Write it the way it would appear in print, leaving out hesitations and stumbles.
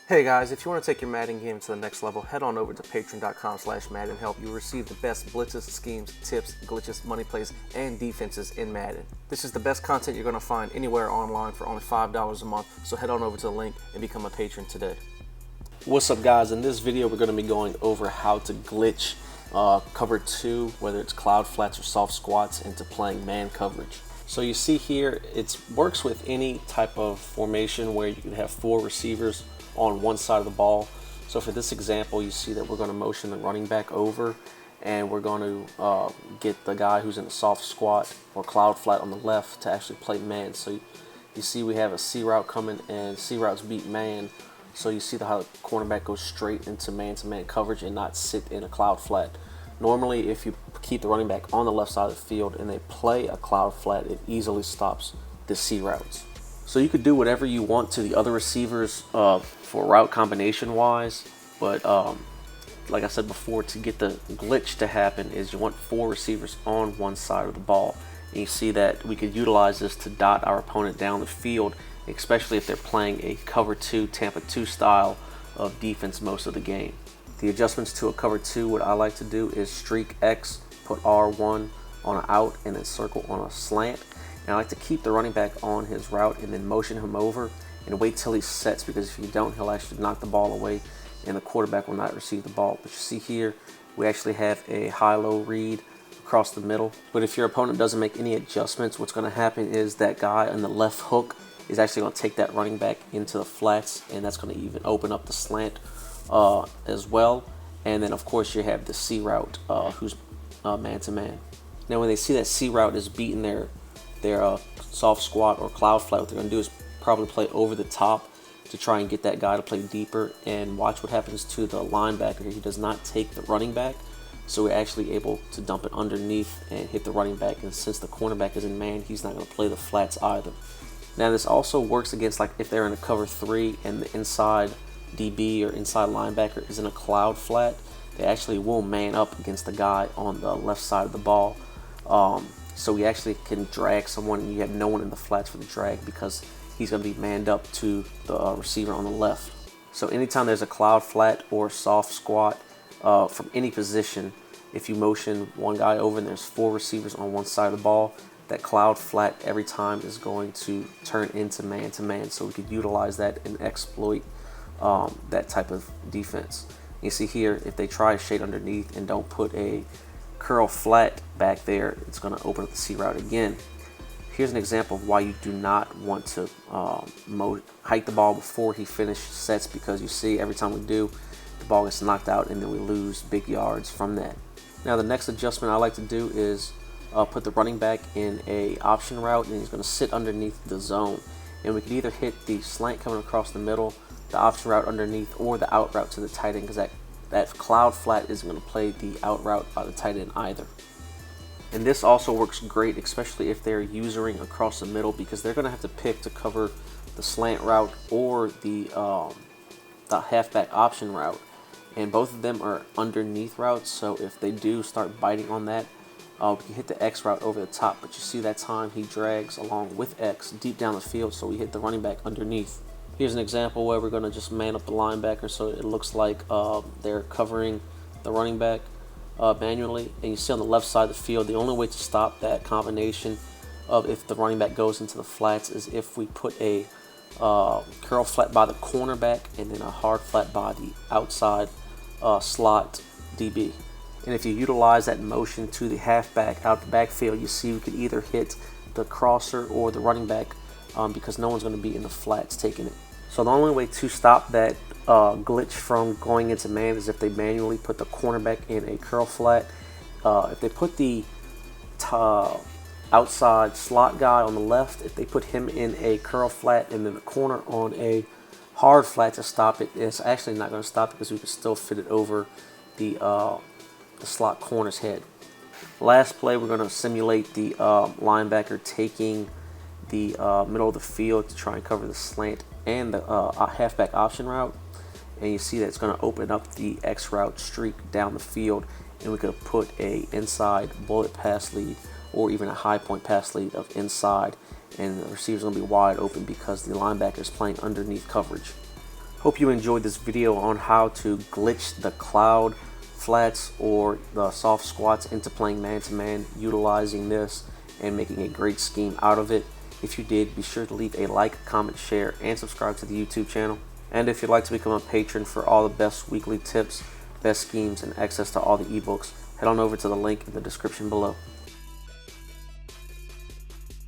Hey guys, if you want to take your Madden game to the next level, head on over to patreon.com/MaddenHelp. You'll receive the best blitzes, schemes, tips, glitches, money plays, and defenses in Madden. This is the best content you're going to find anywhere online for only $5 a month, so head on over to the link and become a patron today. What's up guys, in this video we're going to be going over how to glitch cover 2, whether it's cloud flats or soft squats, into playing man coverage. So you see here, it works with any type of formation where you can have 4 receivers on one side of the ball. So for this example, you see that we're going to motion the running back over, and we're going to get the guy who's in a soft squat or cloud flat on the left to actually play man. So you see we have a C route coming, and C routes beat man. So you see how the cornerback goes straight into man-to-man coverage and not sit in a cloud flat. Normally, if you keep the running back on the left side of the field and they play a cloud flat, it easily stops the C routes. So you could do whatever you want to the other receivers for route combination wise, but like I said before, to get the glitch to happen is you want 4 receivers on one side of the ball. And you see that we could utilize this to dot our opponent down the field, especially if they're playing a cover 2, Tampa 2 style of defense most of the game. The adjustments to a cover 2, what I like to do is streak X, put R1 on an out, and then circle on a slant. And I like to keep the running back on his route and then motion him over and wait till he sets, because if you don't, he'll actually knock the ball away and the quarterback will not receive the ball. But you see here, we actually have a high-low read across the middle. But if your opponent doesn't make any adjustments, what's going to happen is that guy on the left hook is actually going to take that running back into the flats, and that's going to even open up the slant as well. And then of course you have the C route who's man-to-man. Now when they see that C route is beating their soft squat or cloud flat, what they're going to do is probably play over the top to try and get that guy to play deeper. And watch what happens to the linebacker. He does not take the running back, so we're actually able to dump it underneath and hit the running back. And since the cornerback is in man, he's not going to play the flats either. Now this also works against, like, if they're in a cover 3 and the inside DB or inside linebacker is in a cloud flat, they actually will man up against the guy on the left side of the ball. So we actually can drag someone, and you have no one in the flats for the drag because he's going to be manned up to the receiver on the left. So anytime there's a cloud flat or soft squat from any position, if you motion one guy over and there's 4 receivers on one side of the ball, that cloud flat every time is going to turn into man-to-man. So we could utilize that and exploit that type of defense. You see here, if they try to shade underneath and don't put a curl flat back there, it's going to open up the C route again. Here's an example of why you do not want to hike the ball before he finishes sets, because you see every time we do, the ball gets knocked out and then we lose big yards from that. Now the next adjustment I like to do is put the running back in a option route, and he's going to sit underneath the zone. And we could either hit the slant coming across the middle, the option route underneath, or the out route to the tight end, because that cloud flat isn't going to play the out route by the tight end either. And this also works great, especially if they're usering across the middle, because they're going to have to pick to cover the slant route or the halfback option route. And both of them are underneath routes, so if they do start biting on that, we can hit the X route over the top. But you see that time he drags along with X deep down the field, so we hit the running back underneath. Here's an example where we're going to just man up the linebacker so it looks like they're covering the running back manually. And you see on the left side of the field, the only way to stop that combination of if the running back goes into the flats is if we put a curl flat by the cornerback and then a hard flat by the outside slot DB. And if you utilize that motion to the halfback out the backfield, you see we could either hit the crosser or the running back because no one's going to be in the flats taking it. So the only way to stop that glitch from going into man is if they manually put the cornerback in a curl flat. If they put the outside slot guy on the left, if they put him in a curl flat and then the corner on a hard flat to stop it, it's actually not going to stop it because we can still fit it over the slot corner's head. Last play, we're going to simulate the linebacker taking the middle of the field to try and cover the slant and the halfback option route. And you see that it's going to open up the X route streak down the field, and we could put a inside bullet pass lead or even a high point pass lead of inside, and the receiver's going to be wide open because the linebacker is playing underneath coverage. Hope you enjoyed this video on how to glitch the cloud flats or the soft squats into playing man-to-man, utilizing this and making a great scheme out of it. If you did, be sure to leave a like, comment, share, and subscribe to the YouTube channel. And if you'd like to become a patron for all the best weekly tips, best schemes, and access to all the ebooks, head on over to the link in the description below.